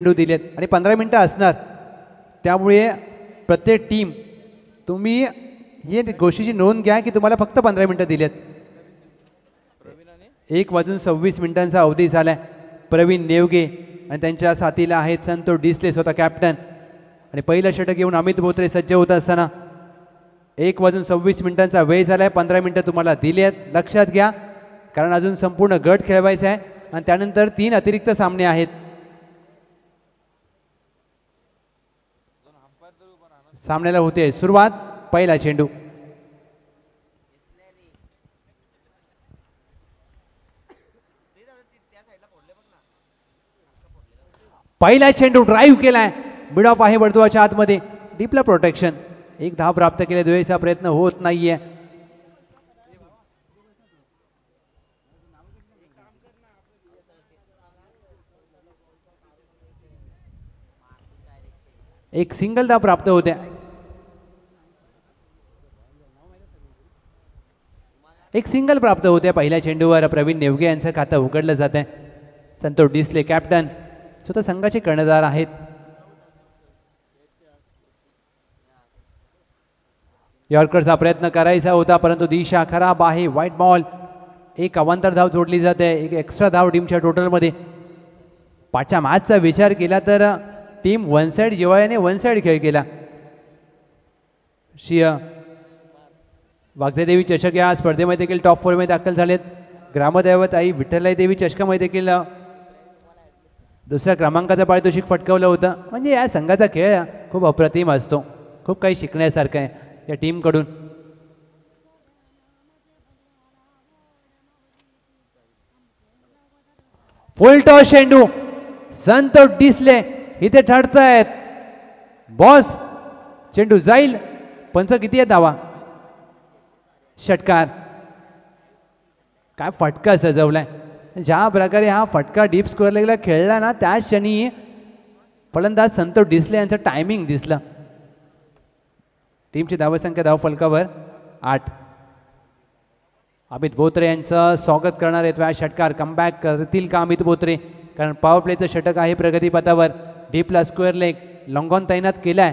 चेंडू दिलेत आणि 15 मिनिटं असणार. त्यामुळे प्रत्येक टीम तुम्ही ही गोष्टीची नोंद घ्या की तुम्हाला फक्त 15 मिनिटं दिलेत. 1:26 अवधी झालाय. प्रवीण नेवगे आणि त्यांच्या साथीला आहेत संतोष डिसले स्वतः कॅप्टन आणि पहिलं षटक घेऊन अमित बोत्रे सज्ज होत असताना 1:26 वेळ झालाय. 15 मिनिटं तुम्हाला दिली आहेत. लक्षात घ्या कारण अजून संपूर्ण गट खेळवायचा आहे आणि त्यानंतर 3 अतिरिक्त सामने आहेत. सामन्याला होते सुरुवात. पहिला चेंडू ड्राईव्ह केलाय. मिड ऑफ आहे वर्तुळाच्या आतमध्ये. डीपला प्रोटेक्शन. एक धाव प्राप्त केले. दुहेरीचा प्रयत्न होत नाहीये. एक सिंगल धाव प्राप्त होते. पहिल्या चेंडूवर प्रवीण नेवगे यांचं खातं उघडलं जात आहे. संतोष डिसले कॅप्टन स्वतः संघाचे कर्णधार आहेत. यॉर्करचा प्रयत्न करायचा होता परंतु दिशा खराब आहे. White ball. एक अवांतर धाव जोडली जाते. एक एक्स्ट्रा धाव टीमच्या टोटलमध्ये. पाचच्या मॅचचा विचार केला तर टीम वन साइड जिवाळ्याने वन साइड खेळ केला. वाघदेवी चषक या स्पर्धेमध्ये देखील टॉप 4 मध्ये दाखल झालेत. ग्रामदैवत आई विठ्ठलाई देवी चषकामध्ये देखील दुसऱ्या क्रमांकाचं पारितोषिक फटकावलं होतं. म्हणजे या संघाचा खेळ खूप अप्रतिम असतो. खूप काही शिकण्यासारखं आहे या टीमकडून. फुल टॉस चेंडू. संतोष डिसले इथे ठरतायत. बॉस चेंडू जाईल. पंच किती आहे धावा. षटकार. काय फटका सजवलाय. ज्या प्रकारे हा फटका डीप स्क्वेअरला गेला खेळला ना त्याच क्षणी फलंदाज संतोष डिसले यांचं टायमिंग दिसलं. टीमची धावसंख्या धाव फलकावर 8. अमित बोत्रे यांचं स्वागत करणार आहेत. व्या षटकार कमबॅक करतील का अमित बोत्रे. कारण पॉवर प्लेचं षटक आहे प्रगतीपथावर. डीपला स्क्वेअर लेग लॉंगॉन तैनात केलाय.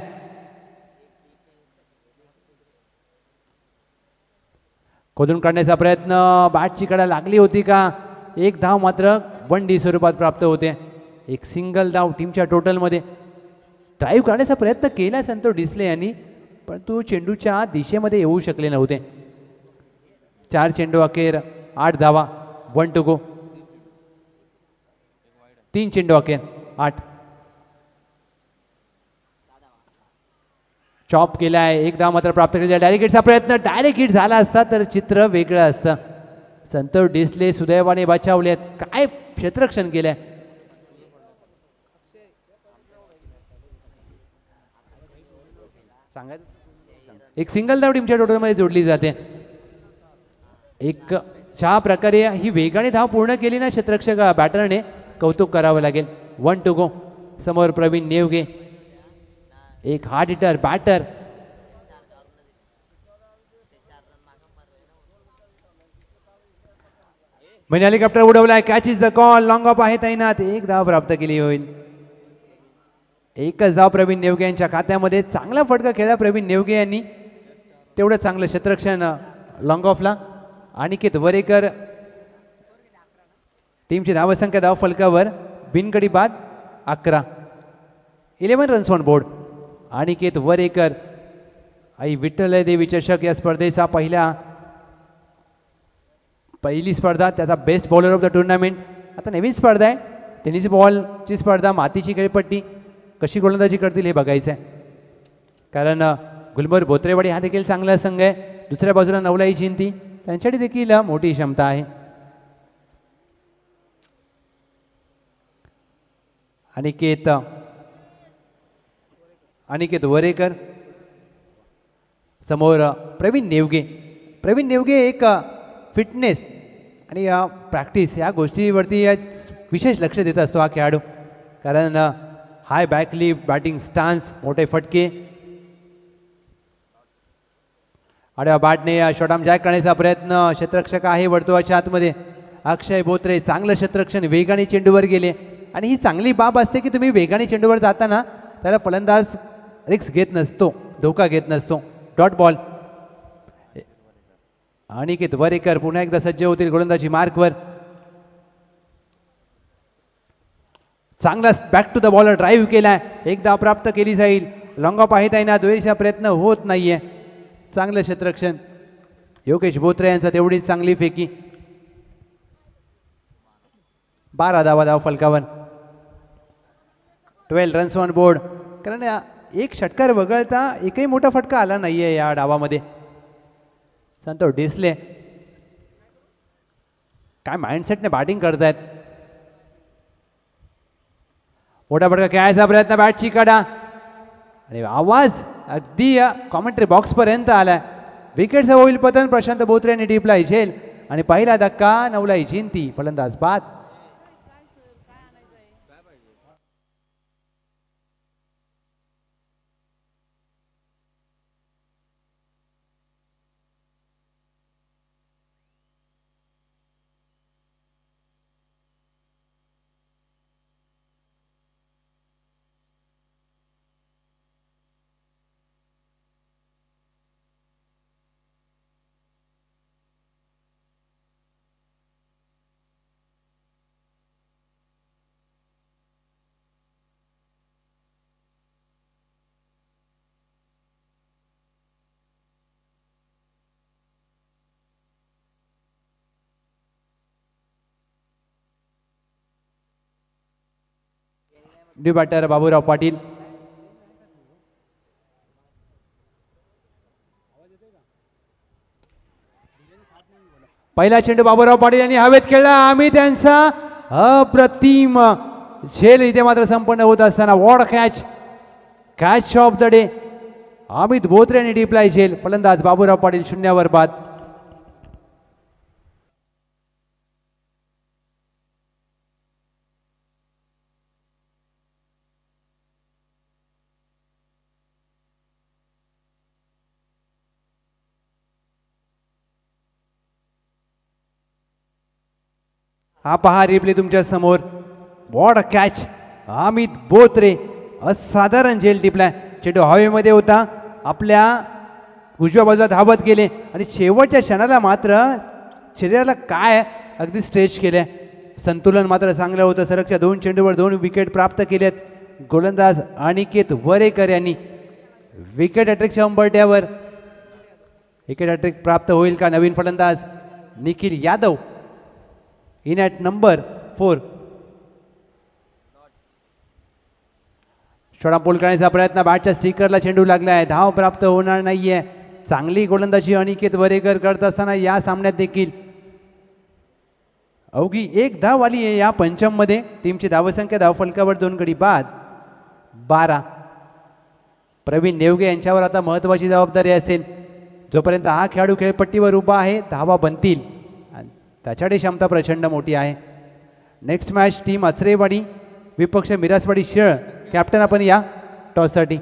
खोदून काढण्याचा प्रयत्न. बॅटची कडा लागली होती का. एक धाव मात्र 1D स्वरूपात प्राप्त होते. एक सिंगल धाव टीमच्या टोटलमध्ये. ड्राईव्ह करण्याचा प्रयत्न केला संतोष डिसले यांनी परंतु चेंडूच्या दिशेमध्ये येऊ शकले नव्हते. 4 चेंडू अखेर 8 धावा. 1 to go. 3 चेंडू अखेर 8. चॉप केलाय. एक धाव मात्र प्राप्त केला. डायरेक्ट हिटचा प्रयत्न. डायरेक्ट हिट झाला असता तर चित्र वेगळं असतं. संतोष डिसले सुदैवाने बचावलेत. काय क्षेत्ररक्षण केलंय. एक सिंगल धाव टीमच्या टोटलमध्ये जोडली जाते. एक ज्या प्रकारे ही वेगाने धाव पूर्ण केली ना क्षेत्ररक्षक बॅटरने कौतुक करावं लागेल. 1 to go. समोर प्रवीण नेवगे. एक हार्ड हिटर बॅटर. हेलिकॉप्टर उडवलाय. Catch is the call. Long off आहे तैनात. एक धाव प्राप्त केली होईल. एकच धाव प्रवीण नेवगे यांच्या खात्यामध्ये. चांगला फटका खेळला प्रवीण नेवगे यांनी. तेवढं चांगलं क्षेत्ररक्षण लॉंग ऑफला. अनिकेत वरेकर. टीमची धावसंख्या धाव फलकावर बिनगडी बाद 11. 11 runs on board. Aniket Varekar. Aai Vitthalai Devi चषक या स्पर्धेचा पहिली स्पर्धा. त्याचा best bowler of the tournament. आता नवीन स्पर्धा आहे. टेनिस बॉलची स्पर्धा. मातीची खेळपट्टी कशी गोलंदाजी करतील हे बघायचं आहे. कारण गुलबर बोत्रेवाडी हा देखील चांगला संघ आहे. दुसऱ्या बाजूला नवलाई चिंती त्यांच्यासाठी देखील मोठी क्षमता आहे. अनिकेत वरेकर. समोर प्रवीण नेवगे. एक फिटनेस आणि प्रॅक्टिस या गोष्टीवरती विशेष लक्ष देत असतो हा खेळाडू. कारण हाय बॅकलिफ्ट बॅटिंग स्टान्स मोठे फटके. आडव्या बॅटने शॉर्टआर्म जॅक करण्याचा प्रयत्न. क्षेत्ररक्षक आहे वर्तुळाच्या आतमध्ये. अक्षय बोत्रे चांगलं क्षेत्ररक्षण. वेगाने चेंडूवर गेले आणि ही चांगली बाब असते की तुम्ही वेगाने चेंडूवर जाताना त्याला फलंदाज रिस्क घेत नसतो, धोका घेत नसतो. Dot ball. अनिकेत वरेकर पुन्हा एकदा सज्ज होतील गोलंदाजी मार्कवर. चांगला back to the bowler drive केलाय, एकदा प्राप्त केली जाईल. लॉंग ऑफ आहे त्यांना, दुहेरीचा प्रयत्न होत नाहीये. चांगलं क्षेत्ररक्षण योगेश बोत्रे यांचा, तेवढीच चांगली फेकी. 12 धाव फलकावर. 12 रन्स ऑन बोर्ड. कारण एक षटकार वगळता एकही मोठा फटका आला नाहीये या डावामध्ये. संतोष डिसले काय माइंडसेटने बॅटिंग करतायत. मोठा फटका खेळायचा प्रयत्न, बॅटची कडा आणि आवाज अगदी कॉमेंट्री बॉक्स पर्यंत आलाय. विकेटचं होईल पतन. प्रशांत बोत्रे यांनी डीपला झेल आणि पहिला धक्का 9ला जिंती. फलंदाज बाद. New batter Baburao Patil. पहिला चेंडू बाबूराव पाटील यांनी हवेत खेळला. आम्ही त्यांचा अप्रतिम झेल इथे मात्र संपन्न होत असताना what catch, catch of the day. Amit Botre यांनी डीपलाय झेल. फलंदाज बाबूराव पाटील 0वर बाद. हा पहा रिप्ले तुमच्या समोर. What a catch. Amit Botre असाधारण झेल टिपलाय. चेंडू हवेमध्ये होता, आपल्या उजव्या बाजूला धावत गेले आणि शेवटच्या क्षणाला मात्र शरीराला काय अगदी स्ट्रेच केले. संतुलन मात्र चांगलं होतं. सरकच्या 2 चेंडूवर 2 विकेट प्राप्त केलेत. गोलंदाज अनिकेत वरेकर यांनी विकेट हॅट्रिकच्या उंबरठ्यावर. विकेट हॅट्रिक प्राप्त होईल का नवीन फलंदाज Nikhil Yadav in at number 4. षडापूल करण्याचा प्रयत्न, बॅटच्या स्टिकरला चेंडू लागलाय. धाव प्राप्त होणार नाहीये. चांगली गोलंदाजी अनिकेत वरेकर करत असताना या सामन्यात देखील अवघी 1 धाव आली आहे या पंचममध्ये. टीमची धावसंख्या धावफलकावर 2 गडी बाद 12. प्रवीण नेवगे यांच्यावर आता महत्त्वाची जबाबदारी असेल. जोपर्यंत हा खेळाडू खेळपट्टीवर उभा आहे धावा बनतील आणि त्याच्याकडे क्षमता प्रचंड मोठी आहे. नेक्स्ट मॅच टीम अचरेवाडी विपक्ष मिरासवाडी शिळ. कॅप्टन आपण या टॉससाठी.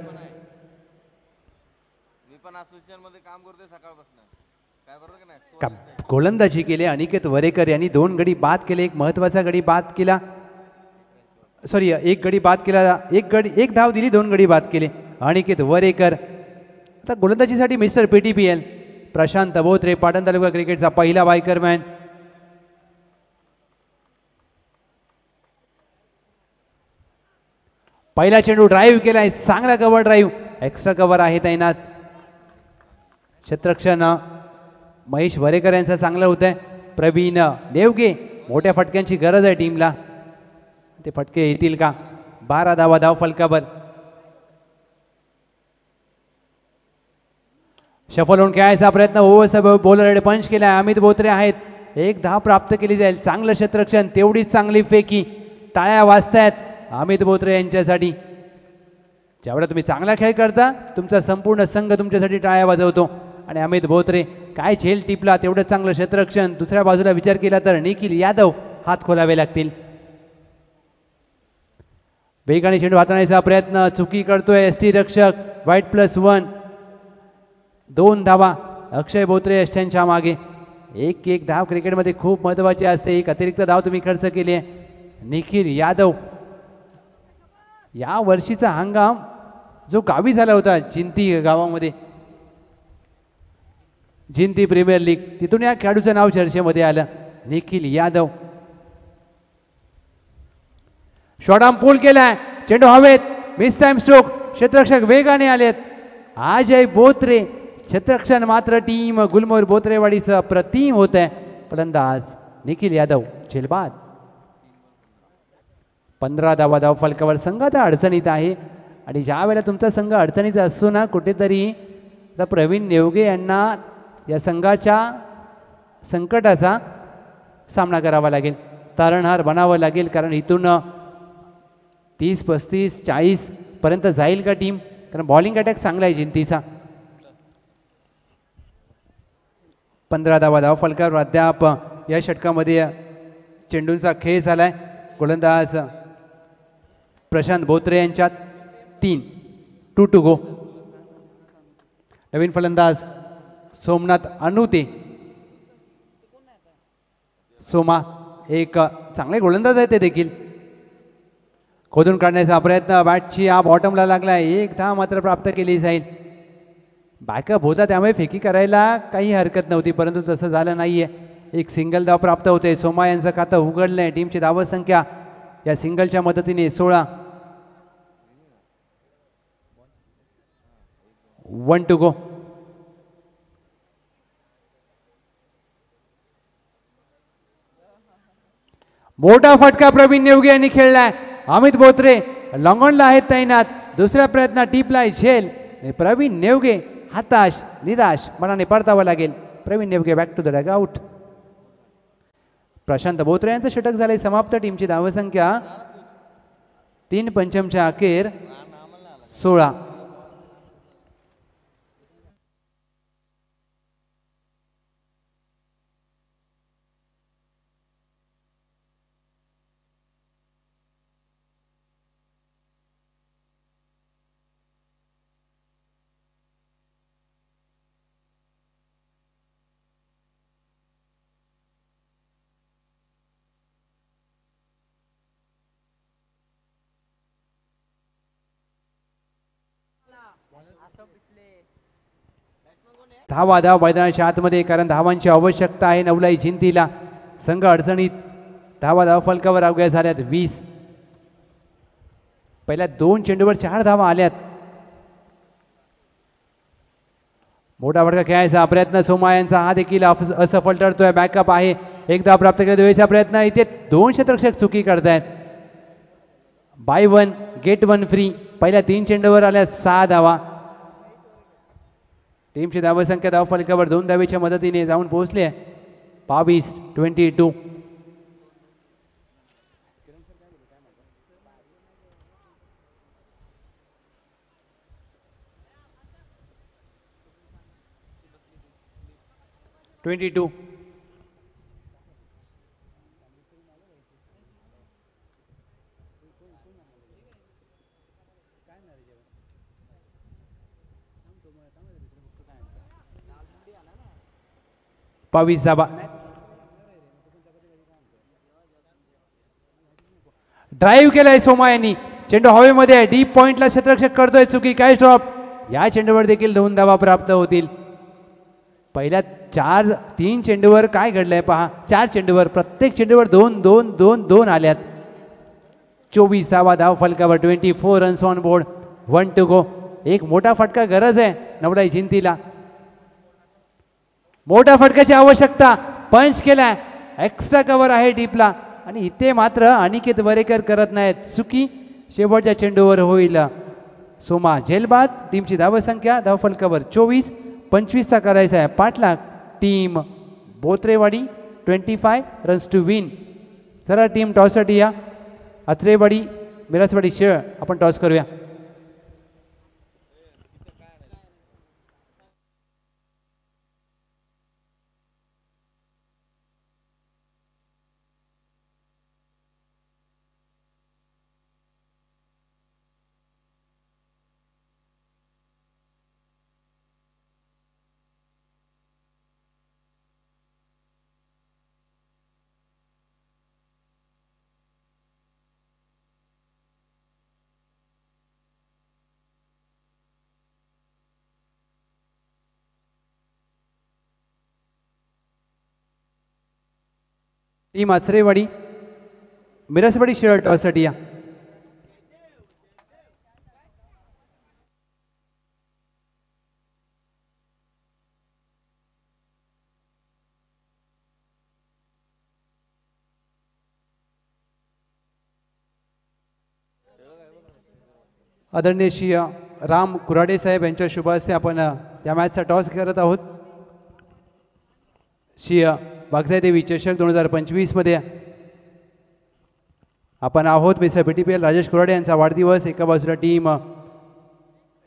गोलंदाजी केली अनिकेत वरेकर यांनी. 2 गडी बाद केले. एक महत्त्वाचा गडी बाद केला. सॉरी, 1 गडी बाद केला. 1 धाव दिली, 2 गडी बाद केले अनिकेत वरेकर. आता गोलंदाजीसाठी मिस्टर PTPL प्रशांत बोत्रे, पाटण तालुका क्रिकेटचा पहिला वायकरमॅन. पहिला चेंडू ड्राईव्ह केलाय. चांगला कव्हर ड्राईव्ह. एक्स्ट्रा कव्हर आहे तैनात. क्षेत्ररक्षण महेश वरेकर यांचं चांगलं होतंय. प्रवीण नेवगे, मोठ्या फटक्यांची गरज आहे टीमला. ते फटके येतील का? 12 धावा धाव फलकावर. शफल होऊन खेळायचा प्रयत्न. ओव्हरचा बॉलर पंच केलाय. अमित बोत्रे आहेत. 1 धाव प्राप्त केली जाईल. चांगलं क्षेत्ररक्षण, तेवढीच चांगली फेकी. टाळ्या वाजतायत अमित बोत्रे यांच्यासाठी. जेवढा तुम्ही चांगला खेळ करता तुमचा संपूर्ण संघ तुमच्यासाठी टाळ्या वाजवतो. आणि अमित बोत्रे काय झेल टिपला, तेवढं चांगलं क्षेत्ररक्षण. दुसऱ्या बाजूला विचार केला तर निखिल यादव हात खोलावे लागतील. वेगाने चेंडू हाताळण्याचा प्रयत्न चुकी करतोय ST रक्षक. वाईट +1. 2 धावा अक्षय बोत्रे यष्ट्यांच्या मागे. 1 धाव क्रिकेटमध्ये खूप महत्त्वाची असते. एक अतिरिक्त धाव तुम्ही खर्च केली आहे. निखिल यादव या वर्षीचा हंगाम जो गावी झाला होता जिंती गावामध्ये, जिंती प्रीमियर लीग, तिथून या खेळाडूचं नाव चर्चेमध्ये आलं, निखिल यादव. शॉर्टआर्म पूल केलाय, चेंडू हवेत, मिस टाइम स्ट्रोक, क्षेत्ररक्षक वेगाने आलेत. अजय बोत्रे क्षेत्ररक्षण मात्र टीम गुलमोहर बोत्रेवाडीचं अप्रतिम होत आहे. फलंदाज निखिल यादव झेलबाद. 15 धावा फलकावर. संघ आता अडचणीत आहे आणि ज्या वेळेला तुमचा संघ अडचणीत असतो ना कुठेतरी, आता प्रवीण नेवगे यांना या संघाच्या संकटाचा सामना करावा लागेल, तारणहार बनावं लागेल. कारण इथून 30, 35, 40 पर्यंत जाईल का टीम? कारण बॉलिंग अटॅक चांगला आहे जिंतीचा. 15 धावा फलकावर. अद्याप या षटकामध्ये चेंडूंचा खेळ झालाय. गोलंदाज प्रशांत बोत्रे यांच्यात 3, 2 टू गो. नवीन फलंदाज सोमनाथ अनुते. सोमा एक चांगले गोलंदाज आहे ते देखील. खोदून काढण्याचा प्रयत्न, बॅटची या बॉटमला लागलाय. 1 धाव मात्र प्राप्त केली जाईल. बॅकअप होता त्यामुळे फेकी करायला काही हरकत नव्हती, परंतु तसं झालं नाहीये. एक सिंगल धाव प्राप्त होते. सोमा यांचं खातं उघडलंय. टीमची धाव संख्या या सिंगलच्या मदतीने 16. 1 टू गो. मोठा फटका प्रवीण नेवगे यांनी खेळलाय. अमित बोत्रे लॉंगॉनला आहेत तैनात. दुसऱ्या प्रयत्नात टीपलाय झेल. प्रवीण नेवगे हताश निराश मनाने परतावं लागेल. Praveen Nevage back to the dugout. Prashant Botre यांचं षटक झालंय समाप्त. टीमची धावसंख्या 3 पंचमच्या अखेर 16. धावा मैदानाच्या आतमध्ये, कारण धावांची आवश्यकता आहे नवलाई जिंतीला. संघ अडचणीत. धावा फलकावर अवघ्या झाल्यात 20. पहिल्या 2 चेंडूवर 4 धावा आल्यात. मोठा फटका खेळायचा प्रयत्न सोमा यांचा हा देखील असफल ठरतोय. बॅकअप आहे. 1 धाव प्राप्त करण्याचा प्रयत्न. इथे 2 क्षेत्ररक्षक चुकी करतायत. Buy 1 get 1 free. पहिल्या 3 चेंडूवर आल्या 6 धावा. टीमची धावसंख्या धावफलकावर 2 धावेच्या मदतीने जाऊन पोहोचली आहे. 22-22. धावा. ड्राईव्ह केलाय सोमा यांनी. चेंडू हवेमध्ये आहे. डीप पॉइंटला क्षेत्ररक्षक करतोय चुकी. Catch drop. या चेंडूवर देखील 2 धावा प्राप्त होतील. पहिल्या 3 चेंडूवर काय घडलंय पहा. 4 चेंडूवर प्रत्येक चेंडूवर 2 आल्यात. 24 धावा धाव फलकावर. 24 runs on board. 1 to go. एक मोठा फटका गरज आहे नवलाई जिंतीला. मोठ्या फटक्याची आवश्यकता. पंच केलाय. एक्स्ट्रा कव्हर आहे डीपला आणि इथे मात्र अनिकेत वरेकर करत नाहीत चुकी. शेवटच्या चेंडूवर होईल सोमा झेलबाद. टीमची धावसंख्या धावफलकावर 24. 25चा करायचा आहे पाठलाग. Team Botrewadi 25 runs to win. जरा टीम टॉससाठी या. अत्रेवाडी मिरासवाडी शेळ आपण टॉस करूया. टीम आचरेवाडी मिरसवाडी शिळ टॉससाठी या. आदरणीय श्री राम कुराडे साहेब यांच्या शुभ हस्ते आपण या मॅचचा टॉस करत आहोत. श्री वाघजाई चषक 2025मध्ये आपण आहोत. मिस्टर PTPL राजेश कुराडे यांचा वाढदिवस. एका बाजूला टीम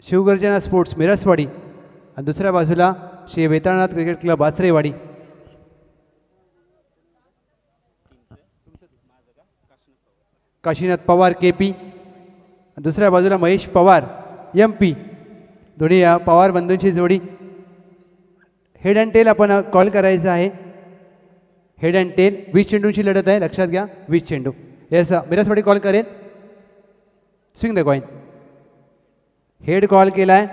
शिवगर्जना स्पोर्ट्स मिरसवाडी आणि दुसऱ्या बाजूला Shri Vetalnath cricket club Acharewadi. Kashinath Pawar KP, दुसऱ्या बाजूला महेश पवार MP. दोन्ही पवार बंधूंची जोडी. हेड अँड टेल आपण कॉल करायचं आहे. हेड अँड टेल 20 चेंडूंची लढत आहे, लक्षात घ्या. 20 चेंडू. येस मिरसवाडी कॉल करेल. Swing the coin. Head call केला आहे.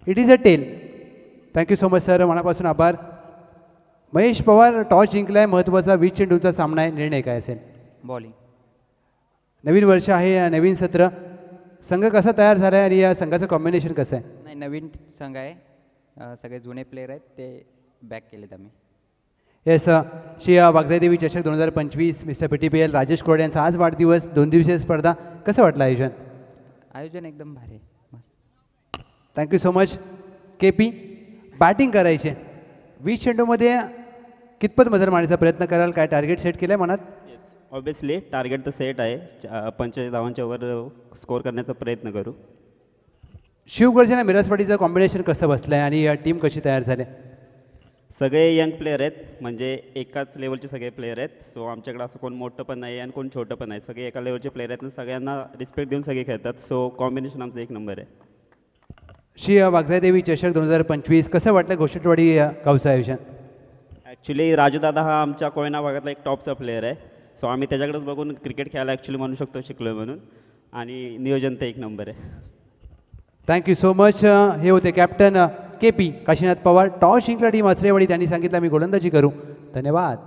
It is a tail. Thank you so much sir, मनापासून आभार. महेश पवार टॉस जिंकलाय. महत्त्वाचा 20 चेंडूचा सामना आहे. निर्णय काय असेल? बॉलिंग. नवीन वर्ष आहे, नवीन सत्र. संघ कसा तयार झाला आहे आणि या संघाचं कॉम्बिनेशन कसं आहे? नाही, नवीन संघ आहे. सगळे जुने प्लेयर आहेत, ते बॅक केलेत आम्ही. येस श्री वाघजाई चषक 2025 मिस्टर PTPL राजेश कुराडे यांचा आज वाढदिवस. 2 दिवसीय स्पर्धा. कसं वाटलं आयोजन? आयोजन एकदम भारी, मस्त. Thank you so much. KP batting करायचे. 20 चेंडूमध्ये कितपत मजल मारण्याचा प्रयत्न कराल? काय टार्गेट सेट केलं आहे मनात? ऑब्वियसली टार्गेट तर सेट आहे. 45 धावांच्या वर स्कोअर करण्याचा प्रयत्न करू. शिवगर्जना मिरसवाडीचं कॉम्बिनेशन कसं बसलं आहे आणि टीम कशी तयार झाली? सगळे यंग प्लेयर आहेत, म्हणजे एकाच लेवलचे सगळे प्लेयर आहेत. सो आमच्याकडे असं कोण मोठं पण नाही आणि कोण छोटं पण नाही. सगळे एका लेवलचे प्लेयर आहेत आणि सगळ्यांना रिस्पेक्ट देऊन सगळे खेळतात. सो कॉम्बिनेशन आमचं 1 नंबर आहे. श्री वाघजाई चषक 2025 कसं वाटलं गोष्टवाडी गावचं आयोजन? ॲक्च्युली राजूदादा हा आमच्या कोयना भागातला एक टॉपचा प्लेयर आहे. सो आम्ही त्याच्याकडेच बघून क्रिकेट खेळायला ॲक्च्युली म्हणू शकतो शिकलो आहे म्हणून. आणि नियोजन तर 1 नंबर आहे. Thank you so much. हे होते captain KP Kashinath Pawar. Toss जिंकला टीम आचरेवाडी. त्यांनी सांगितलं मी गोलंदाजी करू. धन्यवाद.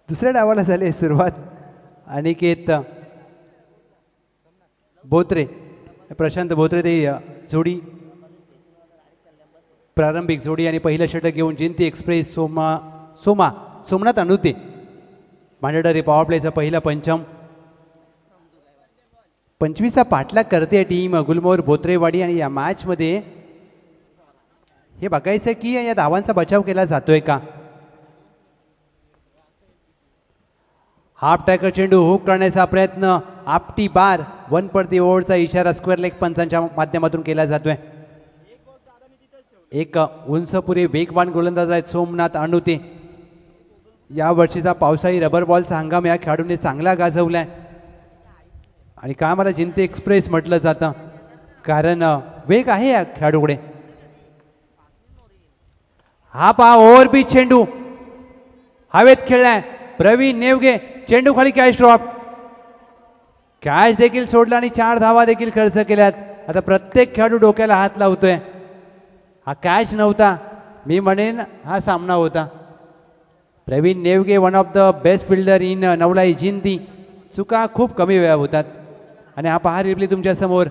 दुसऱ्या डावाला झाली सुरुवात. अनिकेत बोत्रे, प्रशांत बोत्रे ते जोडी, प्रारंभिक जोडी आणि पहिलं षटक घेऊन जयंती एक्सप्रेस सोमनाथ अनुते मांडणारे पॉवर प्लेचा पहिला पंचम. 25चा पाठलाग करते टीम गुलमोहर बोत्रेवाडी आणि या मॅचमध्ये हे बघायचं की या धावांचा बचाव केला जातोय का. हाफ टॅकर चेंडू हुक करण्याचा प्रयत्न आपटी बार वन परती ओव्हरचा इशारा स्क्वेअर लेग पंचांच्या माध्यमातून केला जातोय. एक उंचपुरी वेगवान गोलंदाज आहेत सोमनाथ अणुते. या वर्षीचा पावसाळी रबर बॉलचा हंगाम या खेळाडूने चांगला गाजवलाय आणि का मला जिंते एक्सप्रेस म्हटलं जातं कारण वेग आहे या खेळाडूकडे. हा पहा ओव्हरपिच चेंडू हवेत खेळलाय प्रवीण नेवगे. चेंडू खाली कॅच ड्रॉप. कॅच देखील सोडला आणि 4 धावा देखील खर्च केल्यात. आता प्रत्येक खेळाडू डोक्याला हात लावतोय. हा कॅच नव्हता मी म्हणेन हा सामना होता. Praveen Nevage one of the best fielder in Navalai Jinti. चुका खूप कमी वेळा होतात आणि हा पहा रिप्ले तुमच्या समोर.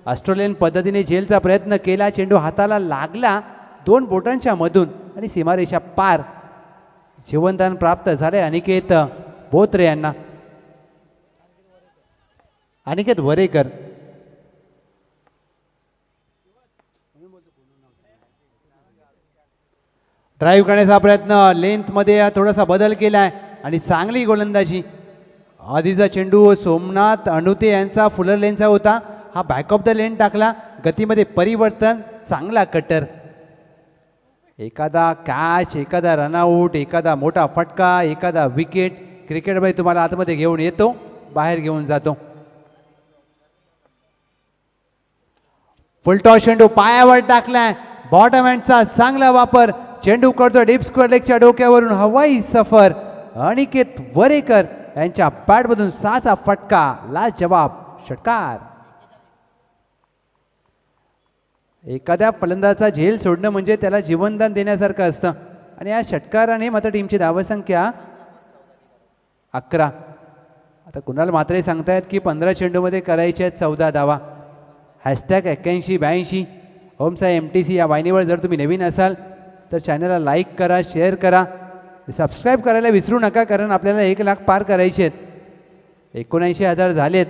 ऑस्ट्रेलियन पद्धतीने झेलचा प्रयत्न केला. चेंडू हाताला लागला 2 बोटांच्या मधून आणि सीमारेषा पार. जीवनदान प्राप्त झाले अनिकेत बोत्रे यांना. अनिकेत वरेकर. ड्राईव्ह करण्याचा प्रयत्न लेंथमध्ये थोडासा बदल केलाय आणि चांगली गोलंदाजी. आधीचा चेंडू सोमनाथ अणुते यांचा फुलर लेनचा होता. हा बॅक ऑफ द लेन टाकला. गतीमध्ये परिवर्तन. चांगला कटर. एखादा कॅच एखादा रनआउट एखादा मोठा फटका एखादा विकेट क्रिकेटमध्ये तुम्हाला आतमध्ये घेऊन येतो बाहेर घेऊन जातो. फुलटॉस चेंडू पायावर टाकलाय. बॉटम हँडचा चांगला वापर. चेंडू करतो डीप स्क्वेअर लेगच्या डोक्यावरून हवाई सफर. अनिकेत वरेकर यांच्या बॅटमधून 6चा फटका. लाजवाब षटकार. एखाद्या फलंदाचा झेल सोडणं म्हणजे त्याला जीवनदान देण्यासारखं असतं आणि या षटकाराने मात्र टीमची धावसंख्या 11. आता कुणाल मात्रे सांगतायत की 15 चेंडूमध्ये करायचे आहेत 14 धावा. हॅशटॅग 8182 ओमसाई MTC या वाहिनीवर जर तुम्ही नवीन असाल तर चॅनलला लाईक करा शेअर करा सबस्क्राईब करायला विसरू नका कारण आपल्याला 1 लाख पार करायचे आहेत. 79,000 झालेत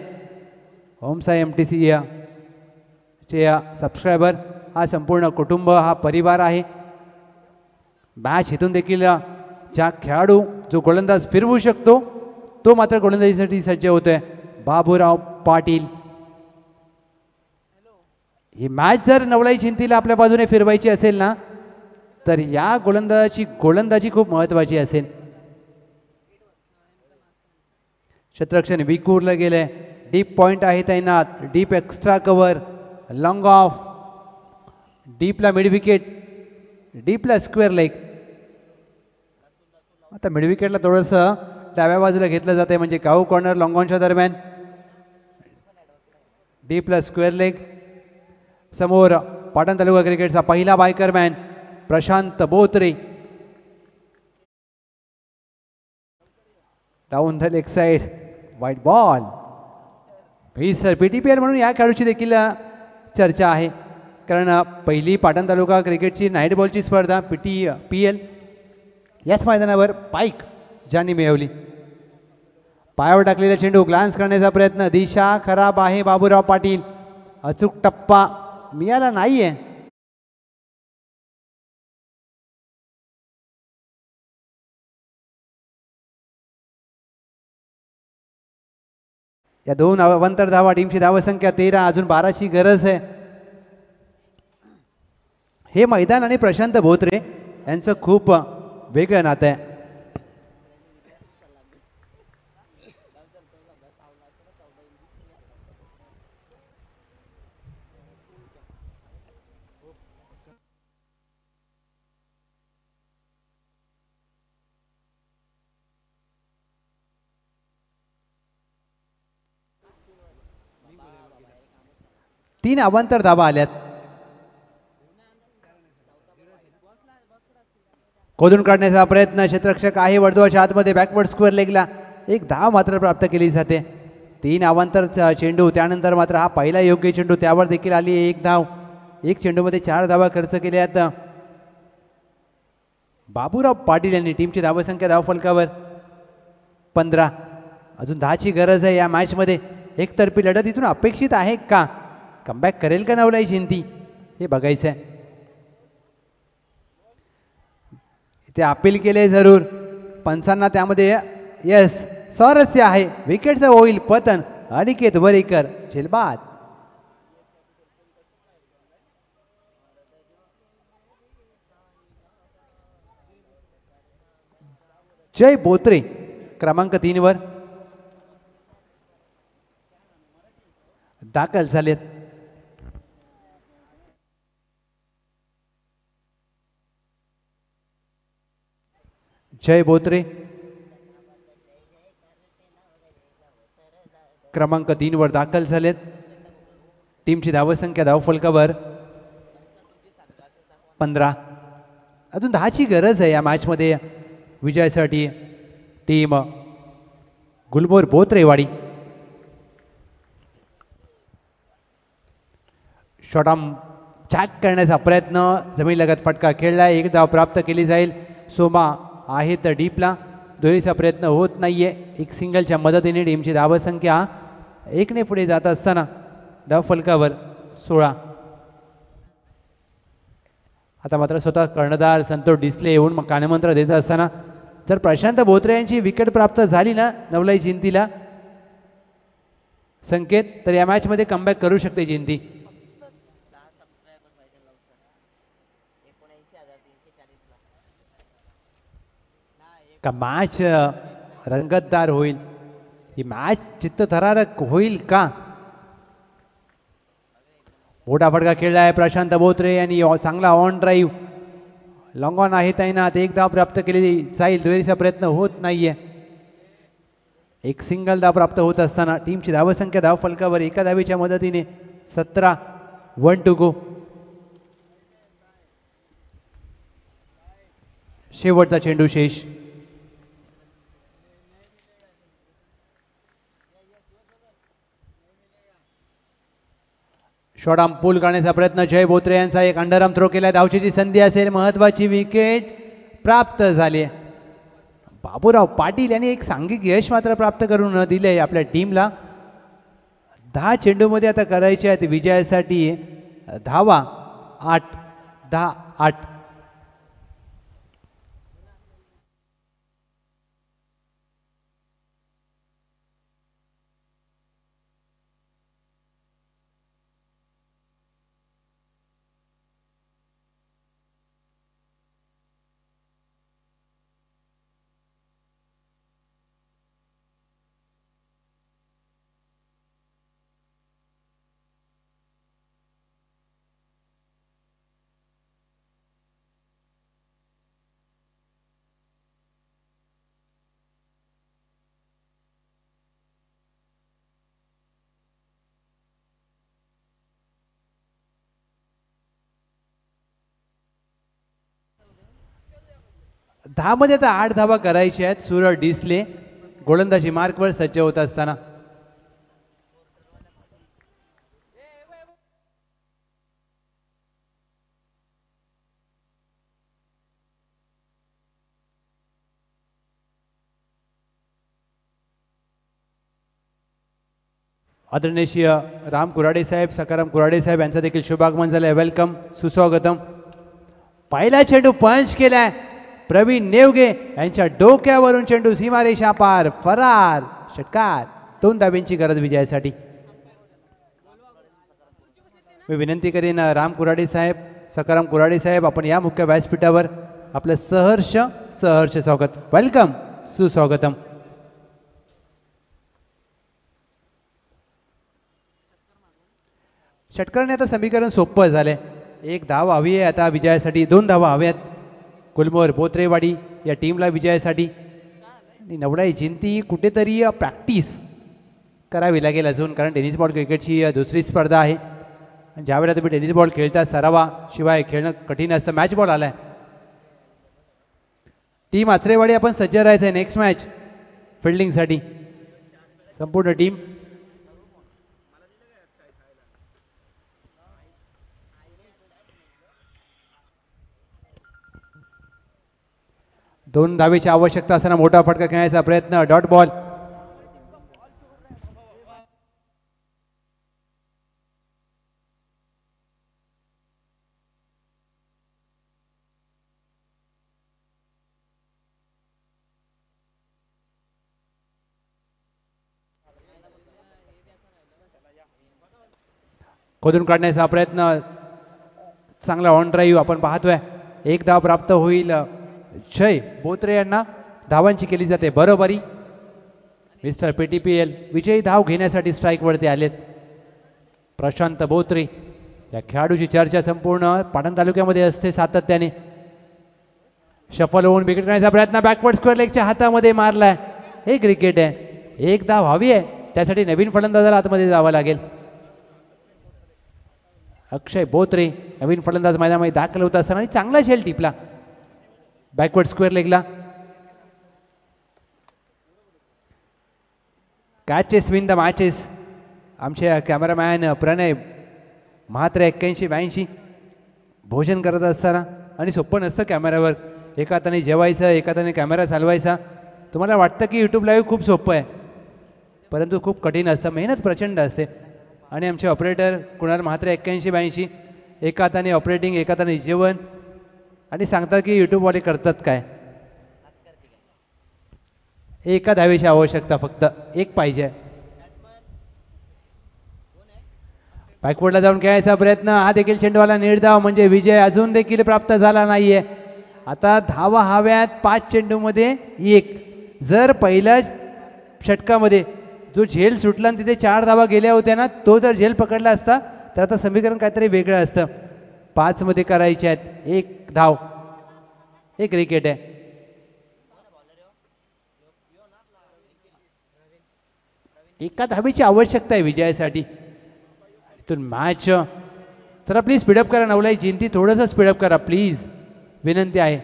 ओमसाई MTC चे सबस्क्रायबर. हा संपूर्ण कुटुंब हा परिवार आहे. मॅच इथून देखील ज्या खेळाडू जो गोलंदाज फिरवू शकतो तो मात्र गोलंदाजीसाठी सज्ज होतोय. बाबूराव पाटील. ही मॅच जर नवलाई चिंतीला आपल्या बाजूने फिरवायची असेल ना तर या गोलंदाजाची गोलंदाजी खूप महत्त्वाची असेल. क्षेत्ररक्षण विखुरलं गेलंय. डीप पॉइंट आहे त्यांना. Deep extra cover. Long off. डीपला मिड विकेट. डीपला स्क्वेअर लेग. आता मिड विकेटला थोडंसं डाव्या बाजूला घेतलं जातं म्हणजे काऊ कॉर्नर लॉंग ऑनच्या दरम्यान. डीपला स्क्वेअर लेग. समोर पाटण तालुका क्रिकेटचा पहिला बायकरमॅन Prashant Botre. Down the leg side. Wide ball. PTPL म्हणून या खेळाडूची देखील चर्चा आहे कारण पहिली पाटण तालुका क्रिकेटची नाईट बॉलची स्पर्धा PTPL याच मैदानावर पाईक ज्यांनी मिळवली. पायावर टाकलेला चेंडू ग्लान्स करण्याचा प्रयत्न. दिशा खराब आहे. बाबूराव पाटील. अचूक टप्पा मिळाला नाहीये. या 2 अवंतर धावा. टीमची धावसंख्या 13. अजून 12ची गरज आहे. हे मैदान आणि प्रशांत बोत्रे यांचं खूप वेगळं नातं आहे. तीन अवांतर धावा आल्यात. खोदून काढण्याचा प्रयत्न. क्षेत्ररक्षक आहे वर्तुळाच्या आतमध्ये. बॅकवर्ड स्क्वेअर लेगला 1 धाव मात्र प्राप्त केली जाते. 3 अवांतर चेंडू. त्यानंतर मात्र हा पहिला योग्य चेंडू त्यावर देखील आली 1 धाव. 1 चेंडूमध्ये 4 धावा खर्च केल्यात. बाबूराव पाटील यांनी टीमची धावसंख्या धावफलकावर 15. अजून 10ची गरज आहे या मॅचमध्ये. एकतर्फी लढत इथून अपेक्षित आहे का? कमबॅक करेल का नवलाई जिंती हे बघायचं आहे. इथे अपील केले जरूर पंचांना, त्यामध्ये यस स्वारस्य आहे. विकेटचं होईल पतन. अनिकेत वरेकर झेलबाद. जय बोत्रे क्रमांक 3 वर दाखल झालेत. जय बोत्रे क्रमांक 3 वर दाखल झालेत. टीमची धावसंख्या धावफलकावर 15. अजून 10ची गरज आहे या मॅचमध्ये विजयासाठी. टीम गुलमोहर बोत्रेवाडी. शॉटआर्म चॅक करण्याचा प्रयत्न, जमीन लगत फटका खेळलाय. एक धाव प्राप्त केली जाईल. सोमा आहे तर डीपला. दुहेरीचा प्रयत्न होत नाहीये. एक सिंगलच्या मदतीने टीमची धावसंख्या 1ने पुढे जात असताना धावफलकावर 16. आता मात्र स्वतः कर्णधार संतोष डिसले येऊन मग कानमंत्र देत असताना जर प्रशांत बोत्रे यांची विकेट प्राप्त झाली ना नवलाई जिंतीला संकेत, तर या मॅचमध्ये कमबॅक करू शकते जिंती. का मॅच रंगतदार होईल? ही मॅच चित्तथरारक होईल का? मोठा फटका खेळला आहे प्रशांत बोत्रे यांनी. चांगला ऑन ड्राईव्ह लॉंग ऑन आहे तैनात. एक धाव प्राप्त केली जाईल. दुहेरीचा प्रयत्न होत नाहीये. एक सिंगल धाव प्राप्त होत असताना टीमची धावसंख्या धावफलकावर एका धावेच्या मदतीने 17. 1 to go. शेवटचा चेंडू शेष. शॉटआर्म पूल करण्याचा प्रयत्न जय बोत्रे यांचा. एक अंडरआर्म थ्रो केला. धावचीची संधी असेल. महत्वाची विकेट प्राप्त झाली. बाबूराव पाटील यांनी एक सांघिक यश मात्र प्राप्त करून न दिले आपल्या टीमला. 10 चेंडूमध्ये आता करायचे आहेत विजयासाठी धावा. 8. 10. 8. मध्ये आता 8 धावा करायच्या आहेत. सूरज डिसले गोलंदाजी मार्कवर सज्ज होत असताना आदरणीय राम कुराडे साहेब, सकाराम कुराडे साहेब यांचं देखील शुभागमन झालंय. वेलकम, सुस्वागतम. पहिला चेंडू पंच केलाय प्रवीण नेवगे यांच्या डोक्यावरून. चेंडू सीमारेषा पार फरार. षटकार. 2 धाब्यांची गरज विजयासाठी. मी विनंती करीन राम कुराडे साहेब, सकाराम कुराडे साहेब, आपण या मुख्य व्यासपीठावर आपलं सहर्ष स्वागत. वेलकम, सुस्वागतम. षटकाराने आता समीकरण सोपं झालंय. 1 धाव हवी आहे आता विजयासाठी. 2 धावा हव्यात गुलमोहर बोत्रेवाडी या टीमला विजयासाठी. आणि नवलाई जिंती कुठेतरी प्रॅक्टिस करावी लागेल अजून, कारण टेनिस बॉल क्रिकेटची दुसरी स्पर्धा आहे. ज्यावेळेला तुम्ही टेनिस बॉल खेळता सरावाशिवाय खेळणं कठीण असतं. मॅच बॉल आलाय. टीम आचरेवाडी आपण सज्ज राहायचं आहे नेक्स्ट मॅच फिल्डिंगसाठी. संपूर्ण टीम. दोन धावेची आवश्यकता असताना मोठा फटका खेळण्याचा प्रयत्न. Dot ball. खोदून काढण्याचा प्रयत्न, चांगला ऑन ड्राईव्ह आपण पाहतोय. एक धाव प्राप्त होईल. जय बोत्रे यांना धावांची केली जाते बरोबरी. मिस्टर PTPL विजयी धाव घेण्यासाठी स्ट्राईकवरती आलेत. प्रशांत बोत्रे या खेळाडूची चर्चा संपूर्ण पाटण तालुक्यामध्ये असते सातत्याने. शफल होऊन विकेट करण्याचा प्रयत्न, बॅकवर्ड स्क्वेअर लेगच्या हातामध्ये मारलाय. हे क्रिकेट आहे. एक धाव हवी आहे, त्यासाठी नवीन फलंदाजाला आतमध्ये जावं लागेल. अक्षय बोत्रे नवीन फलंदाज मैदानामध्ये दाखल होत असताना आणि चांगला झेल टिपला बॅकवर्ड स्क्वेअर लेगला. Catches win the matches. आमचे कॅमेरामॅन प्रणय म्हात्रे 81-82 भोजन करत असताना, आणि सोपं नसतं कॅमेऱ्यावर एका हाताने जेवायचं एका हाताने कॅमेरा चालवायचा. तुम्हाला वाटतं की यूट्यूब लाईव्ह खूप सोपं आहे, परंतु खूप कठीण असतं, मेहनत प्रचंड असते. आणि आमचे ऑपरेटर कुणाल म्हात्रे 81-82 एका हाताने ऑपरेटिंग एका हाताने जेवण, आणि सांगतात की यूट्यूबवाले करतात काय. एका धावेची आवश्यकता, फक्त एक पाहिजे. बॅकवर्डला जाऊन खेळायचा प्रयत्न, हा देखील चेंडूवाला निर्धाव, म्हणजे विजय अजून देखील प्राप्त झाला नाहीये. आता धावा हव्यात 5 चेंडूमध्ये 1. जर पहिल्या षटकामध्ये जो झेल सुटला आणि तिथे 4 धावा गेल्या होत्या ना, तो जर झेल पकडला असता तर आता समीकरण काहीतरी वेगळं असतं. 5 मध्ये करायचे आहेत. 1 धाव, एक विकेट आहे. एका धावेची आवश्यकता आहे विजयासाठी. इथून मॅच, चला प्लीज स्पीडअप करा. नवलाई जिंती थोडंसं स्पीडअप करा प्लीज, विनंती आहे.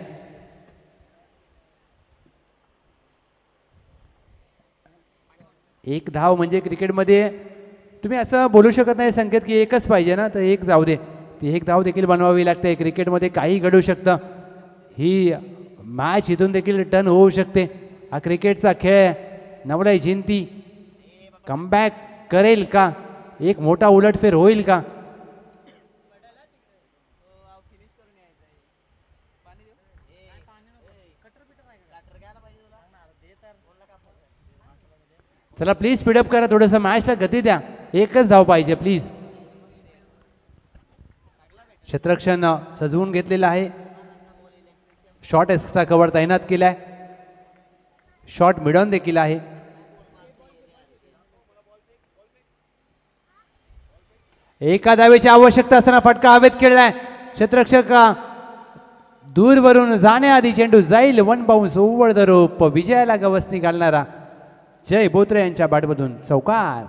एक धाव म्हणजे क्रिकेटमध्ये तुम्ही असं बोलू शकत नाही संकेत की एकच पाहिजे ना, तर एक जाऊ दे. ती एक धाव देखील बनवावी लागते. क्रिकेटमध्ये काही घडू शकतं. ही मॅच इथून देखील टर्न होऊ शकते. हा क्रिकेटचा खेळ. नवलाई जिंती कमबॅक करेल का? एक मोठा उलटफेर होईल का? चला प्लीज स्पीडअप करा, थोडंसं मॅचला गती द्या. एकच धाव पाहिजे प्लीज. क्षेत्ररक्षण सजवून घेतलेलं आहे. शॉर्ट एक्स्ट्रा कव्हर तैनात केलाय. शॉर्ट मिडॉन देखील आहे. एका धावेची आवश्यकता असताना फटका हवेत खेळलाय. क्षेत्ररक्षक दूरवरून जाण्याआधी चेंडू जाईल. 1 बाउन्स ओव्हर द रोप. विजयाला गवसणी घालणारा जय बोत्रे यांच्या बॅटमधून चौकार.